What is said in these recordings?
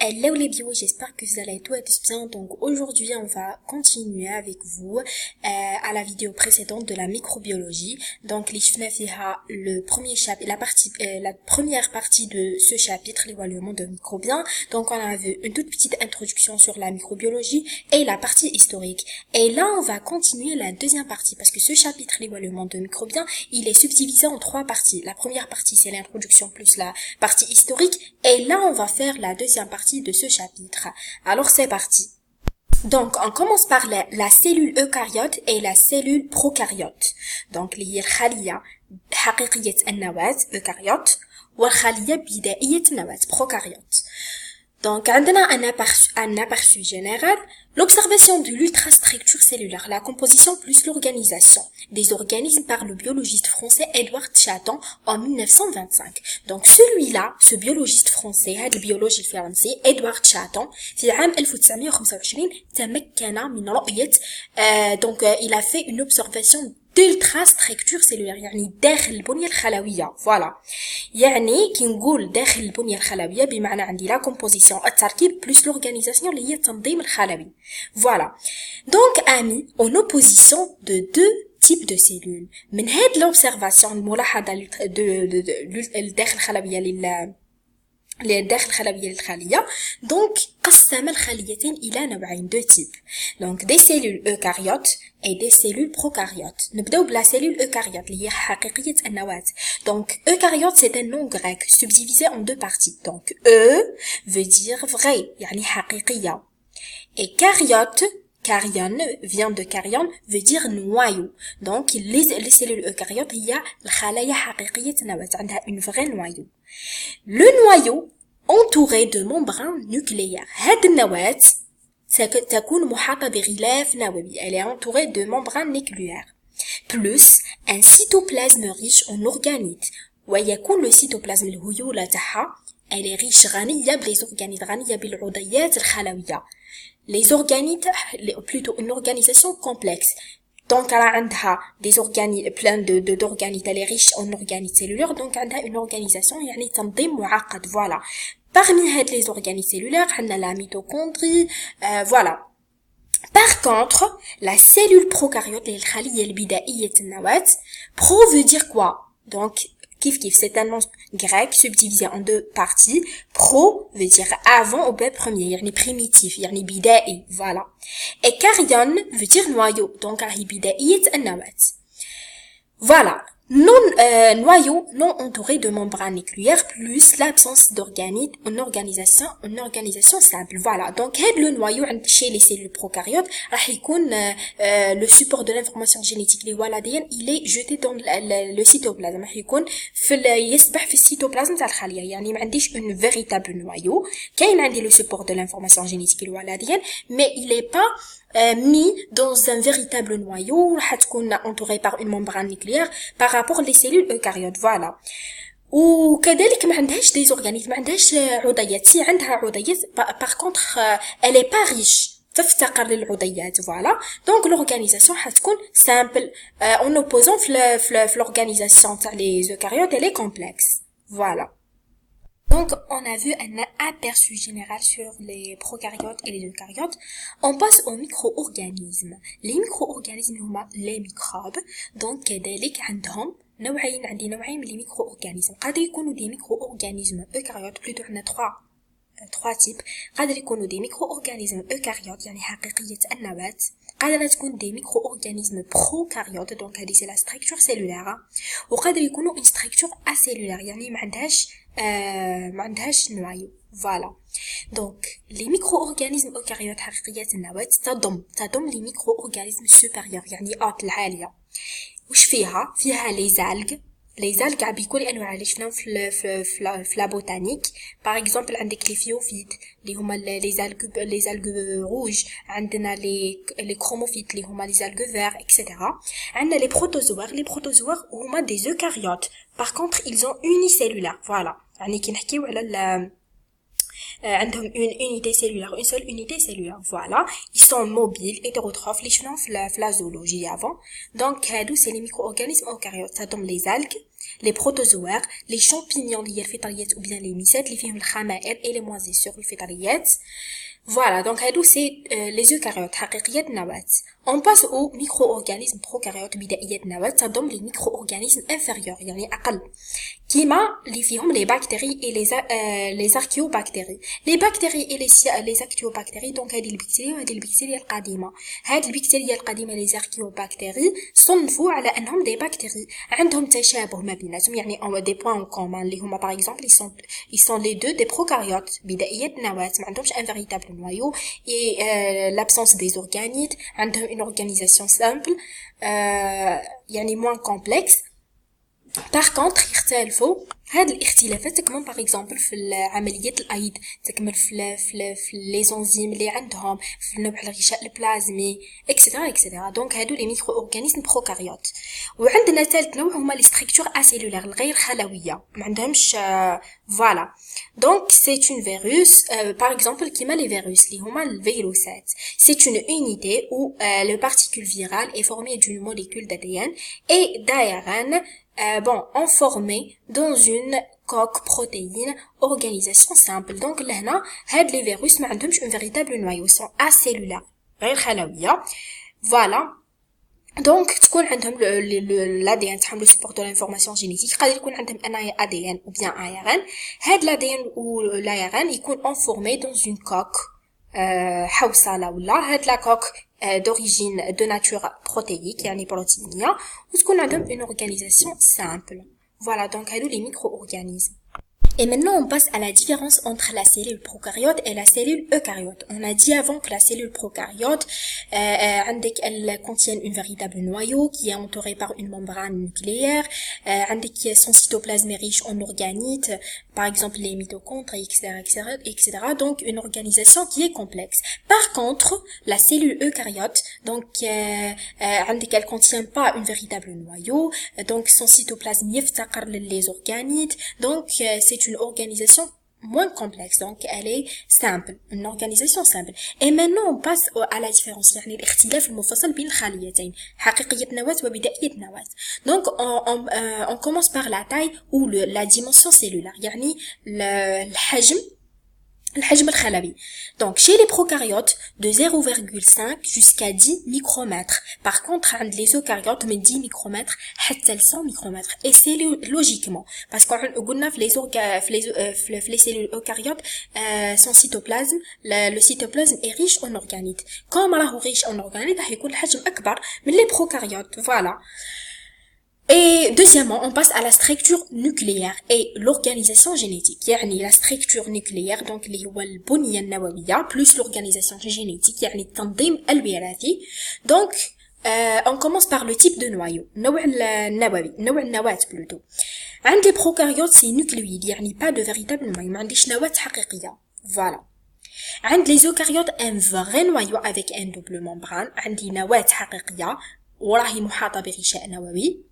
Hello les bio, j'espère que vous allez tous bien. Donc aujourd'hui on va continuer avec vous à la vidéo précédente de la microbiologie. Donc les le premier chapitre, la première partie de ce chapitre, l'évaluement de microbiens. Donc on a vu une toute petite introduction sur la microbiologie et la partie historique. Et là on va continuer la deuxième partie parce que ce chapitre, l'évaluement de microbiens, il est subdivisé en trois parties. La première partie c'est l'introduction plus la partie historique et là on va faire la deuxième partie de ce chapitre. Alors c'est parti. Donc on commence par la cellule eucaryote et la cellule prokaryote. Donc اللي هي الخلية حقيقية النواة eucaryote والخلية بدائية النواة prokaryote. Donc, un aperçu général, l'observation de l'ultrastructure cellulaire, la composition plus l'organisation des organismes par le biologiste français Edward Chaton en 1925. Donc, celui-là, ce biologiste français, le biologiste français Edward Chaton, في عام 1925 تمكن من رؤية il a fait une observation d'ultrastructure cellulaire يعني داخل البنية الخلوية فوالا يعني كي نقول داخل البنية الخلوية بمعنى عندي لا كومبوزيسيون التركيب بلس لورغانيزاسيون اللي هي التنظيم الخلوي فوالا دونك امي اون اوبوزيسيون دو دو type de cellules من هاد l'observation الملاحظة الداخل الخلوية للداخل الخلوية للخلية دونك قسم الخليتين إلى نوعين دو تيب دونك دي سيلول eucaryotes et des cellules prokaryotes. نبداو بلا cellule eucaryote اللي هي حقيقية النواة. Donc eucaryote c'est un nom grec subdivisé en deux parties. Donc veut dire vrai يعني حقيقية et karyote Caryon vient de caryon veut dire noyau. Donc les cellules eucaryotes هي الخلايا حقيقية النواة عندها une vraie noyau. Le noyau entouré de membranes nucléaires. هاد النواة تكون محاطة بغلاف نووي. Elle est entourée de membranes nucléaires. Plus un cytoplasme riche en organites. ويكون le cytoplasme الهيولة تاعها elle est riche غنية بالorganites غنية بالعضيات الخلوية. Les organites, plutôt une organisation complexe. Donc, elle a des organites, plein d'organites, elle est riche en organites cellulaires, donc elle a une organisation, يعني تنظيم معقد, voilà. Parmi les organites cellulaires, on a la mitochondrie, voilà. Par contre, la cellule prokaryote, les الخلية البدائية النواة, pro veut dire quoi? Donc, c'est un nom grec subdivisé en deux parties. Pro veut dire avant au B premier, يعني primitif, يعني بدائي, voilà. Et caryon veut dire noyau, donc بدائية النواة. Voilà. Noyau non entouré de membranes nucléaires plus l'absence d'organites, une organisation stable. Voilà. Donc, le noyau chez les cellules prokaryotes, le support de l'information génétique, il est jeté dans le cytoplasme. يسبح في الcytoplasme تاع الخلية. يعني ما عنديش une véritable noyau. كاين عندي le support de l'information génétique الولدية, mais il est pas mis dans un véritable noyau هتكون entouré par une membrane nucléaire par rapport les cellules eucaryotes voilà وكذلك ما عندهاش des organismes ما عندهاش عضيات سي عندها عضيات par contre elle est pas riche تفتقر للعضيات voilà donc l'organisation هتكون simple en opposant في l'organisation تاع les eucaryotes elle est complexe voilà. Donc, on a vu un aperçu général sur les prokaryotes et les eucaryotes. On passe aux micro-organismes. Les micro-organismes هما les microbes. Donc, كذلك عندهم عندي نوعين من les micro-organismes. قادر يكونوا des micro-organismes eucaryotes. Plutôt عندنا trois types. قادر يكونوا des micro-organismes eucaryotes يعني حقيقية النواة. قادر تكون des micro-organismes prokaryotes. Donc, هذه c'est la structure cellulaire. وقادر يكونوا une structure acellulaire يعني ما عندهاش نوايو voilà donc les micro-organismes eucaryotes حقيقية النواة تضم les micro-organismes supérieurs يعني العالية وش فيها les algues بكل انواعها اللي شفناهم في لا بوتانيك باغ اكزومبل عندك لي فيوفيت اللي هما les algues rouges عندنا les chromophite اللي هما les algues verts etc. عندنا les protozoaires هما des eucaryotes par contre ils ont unicellulaire voilà يعني كي نحكيو على عندهم une unité cellulaire, une seule unité cellulaire. Voilà, ils sont mobiles, hétérotrophes, les chenons في la zoologie avant. Donc هادو c'est les micro-organismes eucaryotes. Ça donne les algues, les protozoaires, les champignons اللي هي الفطريات ou bien les mycètes اللي فيهم الخمائر et les moisissures الفطريات. Voilà, donc c'est les eucaryotes حقيقيات النواة. On passe aux micro-organismes prokaryotes بدائيات النواة. Ça donne les micro-organismes inférieurs يعني أقل كيما اللي فيهم les bactéries et les archéobactéries. Les bactéries et les archéobactéries donc هذه البكتيريا وهذه البكتيريا القديمة. هذه البكتيريا القديمة les archéobactéries صنفوا على أنهم des bactéries عندهم تشابه ما بيناتهم يعني des points en commun اللي هما par exemple ils sont les deux des prokaryotes بدائيات النواة ما عندهمش un véritable noyau et l'absence des organites عندهم une organisation simple يعني moins complexe. Par contre يختلفوا هاد الاختلافات تكمن باغ اكزومبل في عمليات الايض تكمل في لي زونزيم اللي عندهم في نوع الغشاء البلازمي اكسيتيرا اكسيتيرا. دونك هادو لي ميكرو اورغانيزم بروكاريوت. وعندنا ثالث نوع هما لي ستركتور اسيلولار الغير خلويه ما عندهمش فوالا. دونك سي اون فيروس باغ اكزومبل كيما لي فيروس اللي هما الفيروسات. سي اون unité où le particule virale est formé d'une molécule d'ADN et d'ARN en formé dans une coque protéine organisation simple. Donc là, les virus ما عندهمش un véritable noyau, sont acellulaires غير خلوية. Voilà. Donc تكون عندهم l'ADN تحمل support de l'information génétique. قادر يكون عندهم un ADN ou bien ARN. هاد l'ADN ou l'ARN يكون formé dans une coque حوصلة ولا هاد la coque d'origine de nature protéique يعني بروتينية وتكون عندهم une organisation simple. Voilà, donc هادو les micro-organismes. Et maintenant, on passe à la différence entre la cellule prokaryote et la cellule eucaryote. On a dit avant que la cellule prokaryote, elle contient une véritable noyau qui est entouré par une membrane nucléaire, son cytoplasme est riche en organites, par exemple les mitochondries, etc., etc., etc. Donc, une organisation qui est complexe. Par contre, la cellule eucaryote, donc, elle contient pas une véritable noyau, donc son cytoplasme يفتقر les organites, donc c'est une organisation moins complexe, donc elle est simple, une organisation simple. Et maintenant on passe à la différence يعني الاختلاف المفصل بين الخليتين حقيقية نواة وبدائية نواة. Donc on commence par la taille ou la dimension cellulaire يعني الحجم الخلوي. Donc chez les prokaryotes de 0,5 jusqu'à 10 micromètres. Par contre عند les eucaryotes من 10 micromètres حتى ل 100 micromètres. Et c'est logiquement parce qu'on قلنا في les cellules eucaryotes son cytoplasme le cytoplasme est riche en organites. Comme راهو riche en organites راح يكون الحجم أكبر من les prokaryotes. Voilà. Et deuxièmement, on passe à la structure nucléaire et l'organisation génétique. يعني la structure nucléaire, donc اللي هو البنية النووية plus l'organisation génétique يعني التنظيم الوراثي. Donc on commence par le type de noyau. نوع النواة plutôt. عند les prokaryotes c'est nucléoïde يعني pas de véritable noyau. ما عنديش نواة حقيقية. Voilà. عند les eucaryotes un vrai noyau avec un double membrane. عندي نواة حقيقية وراهي محاطة بغشاء نووي.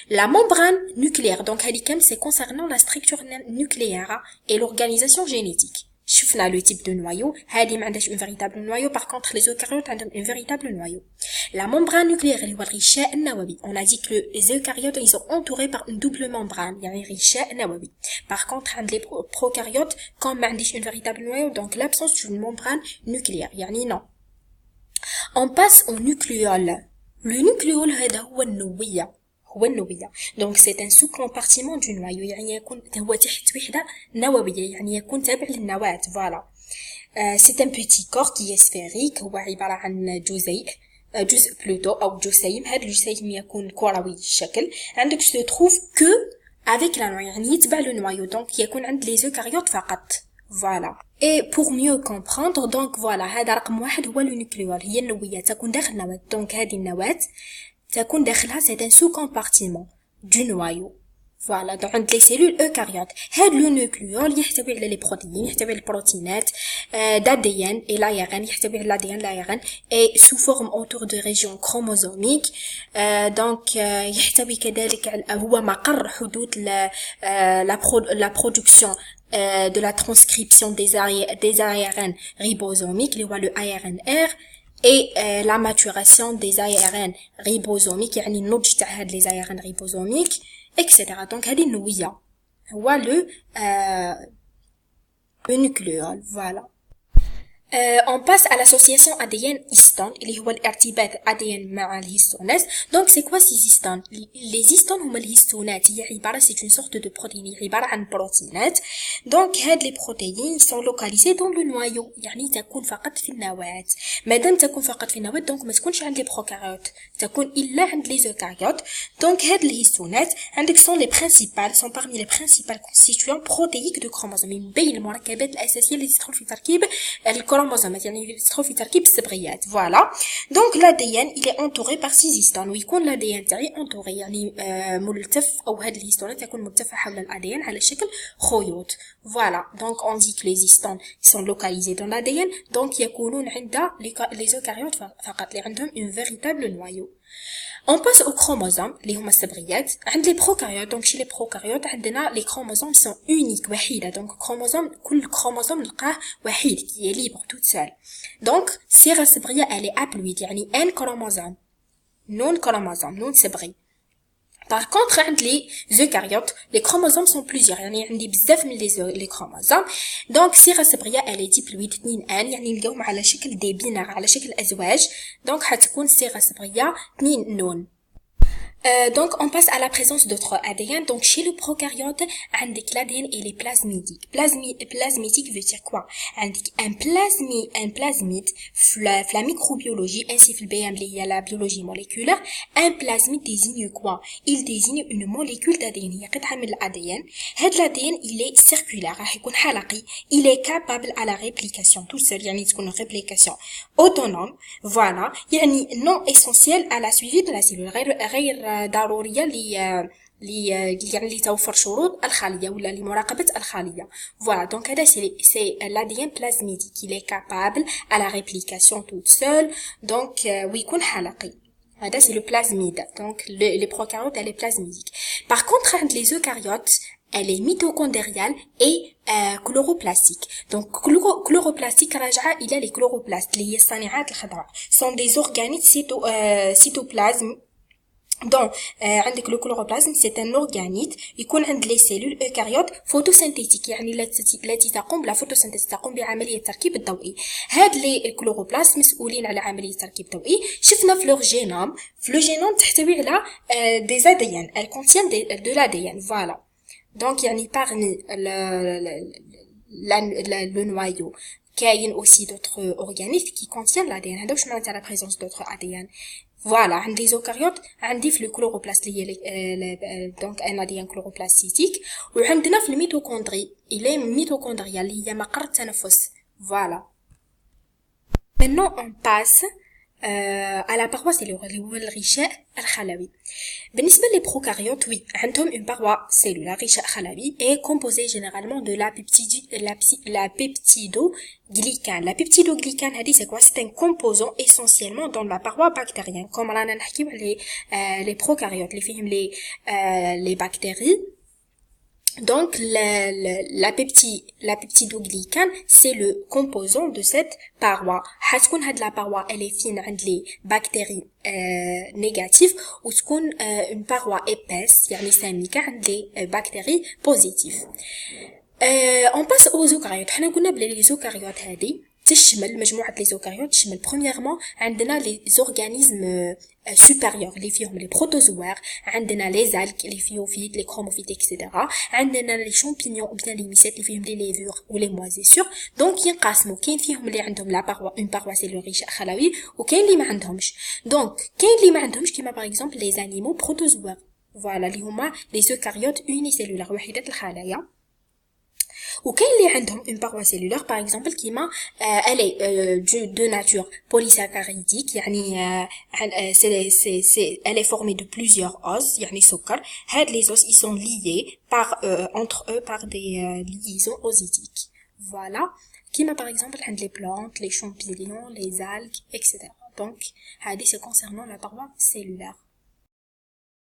La membrane nucléaire, donc c'est concernant la structure nucléaire et l'organisation génétique. شفنا le type de noyau, هذه ما عندهاش un véritable noyau, par contre les eucaryotes عندهم un véritable noyau. La membrane nucléaire اللي هو الغشاء النووي. On a dit que les eucaryotes ils sont entourés par une double membrane, يعني غشاء نووي. Par contre عند les prokaryotes comme ما عنديش un véritable noyau, donc l'absence d'une membrane nucléaire, يعني non. On passe au nucléole. Le nucléole هذا هو النوية. Donc c'est un sous-compartiment du noyau يعني يكون هو تحت وحدة نووية يعني يكون تابع للنواة. Voilà. C'est un petit corps qui est sphérique هو عبارة عن جزء plutôt أو جسيم. هذا الجسيم يكون كروي الشكل. عندك se trouve que avec la noyau يعني يتبع le noyau donc يكون عند les eucaryotes فقط. Voilà. Et pour mieux comprendre donc voilà هذا رقم واحد هو النيوكليول هي النوية تكون داخل النواة. Donc هذه النواة تكون داخلها c'est un sous-compartiment du noyau. Voilà, donc عند les cellules eucaryotes هاد لو نيوكليول يحتوي على لي بروتيين يحتوي على البروتينات d'ADN et l'ARN يحتوي على l'ADN l'ARN et sous forme autour de régions chromosomiques. Donc يحتوي كذلك هو مقر حدوث la production de la transcription des ARN ribosomiques, le ARNR, et la maturation des ARN ribosomiques, يعني النضج تاع هاد les ARN ribosomiques, etc. Donc هذه النوية هو le nucléole, voilà. On passe à l'association ADN-histone, اللي هو الارتباط ADN مع الهستونات. Donc c'est quoi ces histones? Les histones هما الهستونات، هي عبارة c'est une sorte de protéine، هي عبارة عن بروتينات. Donc هاد les protéines sont localisées dans le noyau، يعني تكون فقط في النواة. مادام تكون فقط في النواة donc ما تكونش عند les prokaryotes، تكون إلا عند les eucaryotes. Donc هاد الهستونات عندك sont parmi les principales constituants protéiques de chromosomes، من بين المركبات الأساسية التي تدخل في تركيب الكروموزومات، يعني يدخل في تركيب الصبغيات. فوالا دونك l'ADN il est entouré par 6 histones، ويكون l'ADN تاعي entouré يعني ملتف، او هاد الهستونات تكون ملتفة حول الADN على شكل خيوط. فوالا دونك on dit que les histones sont localisés dans l'ADN، donc يكونون عند les eucaryotes فقط اللي عندهم une véritable noyau. On passe aux chromosomes اللي هما الصبغيات. عند les prokaryotes donc chez les prokaryotes عندنا les chromosomes sont uniques وحيدة. donc chromosome كل chromosome نلقاه وحيد qui est libre toute seule. donc الصيغة الصبغية elle est haploïde يعني n chromosome non صبغي. Par contre, عند les eucaryotes, les chromosomes sont plusieurs. يعني عندي بزاف من les chromosomes. Donc الصيغة الصبغية elle est diploïde 2n، يعني نلقاوهم على شكل دي بينار، على شكل أزواج. donc حتكون الصيغة الصبغية 2 نون. Donc on passe à la présence d'autres ADN. Donc chez le prokaryote عندك l'ADN il est plasmidique. Plasmidique veut dire quoi? عندك un plasmide في la microbiologie ainsi في البيان اللي هي la biologie moléculaire. Un plasmide désigne quoi? Il désigne une molécule d'ADN، هي قطعة من الADN. هاد l'ADN il est circulaire، راح يكون حلقي. Il est capable à la réplication tout seul، يعني تكون réplication autonome. voilà يعني non essentiel à la suivi de la cellule، غير ضرورية اللي توفر شروط الخلية ولا لمراقبة الخلية. voilà donc هذا c'est l'ADN plasmidique، il est capable à la réplication toute seule. donc ويكون حلقي. هذا c'est le plasmide. donc les prokaryotes elle est plasmidique. par contre عند les eucaryotes elle est mitochondriale et chloroplastique. donc chloroplastique راجعة إلى les chloroplastes اللي هي الصانعات الخضراء. sont des organites cytoplasme. donc عندك le chloroplasme c'est un organite يكون عند les cellules eucaryotes photosynthétiques، يعني التي تقوم بلا photosynthèse، تقوم بعملية التركيب الضوئي. هاد les chloroplastes مسؤولين على عملية التركيب الضوئي. شفنا في leur génome، في le génome تحتوي على des ADN، elle contient de l'ADN. voilà donc يعني parmi le noyau كاين aussi d'autres organismes qui contiennent l'ADN. هذا واش معناتها la présence d'autres ADN. voilà عند les eucaryotes عندي في الكلوروبلاست اللي هي donc un ADN chloroplastique. وعندنا في الميتوكوندري il est mitochondrial اللي هي مقر التنفس. voilà maintenant on passe à la paroi cellulaire اللي هو الغشاء الخلوي. بالنسبة للبروكاريوت oui عندهم une paroi cellulaire غشاء خلوي est composée généralement de la peptidoglycane. La peptidoglycane هذه c'est quoi? c'est un composant essentiellement dans la paroi bactérienne. comme رانا نحكيو على les prokaryotes اللي فيهم les bactéries. donc la peptidoglycane c'est le composant de cette paroi. حتكون هاد la paroi elle est fine عند les bactéries négatives وتكون une paroi épaisse يعني سميكة عند les bactéries positives. on passe aux eucaryotes. حنا قلنا بلي les eucaryotes هذه تشمل مجموعة les eucaryotes تشمل premièrement عندنا les organismes supérieurs اللي فيهم les protozoaires، عندنا les algues اللي فيهم les chromophylles etc. عندنا les champignons ou bien les mycètes اللي فيهم les levures ou les moisissures. donc ينقسموا كاين فيهم اللي عندهم la paroi une paroi cellulaire غشاء خلوي وكاين اللي ما عندهمش. donc كاين اللي ما عندهمش كيما par exemple les animaux protozoaires voilà اللي هما les eucaryotes unicellulaires وحيدة الخلايا. وكاين اللي عندهم une paroi cellulaire par exemple كيما elle est de nature polysaccharidique يعني elle est formée de plusieurs os يعني سكر. هاد les os ils sont liés entre eux par des liaisons ositiques. voilà كيما par exemple عند les plantes, les champignons, les algues etc. donc هادي c'est concernant la paroi cellulaire.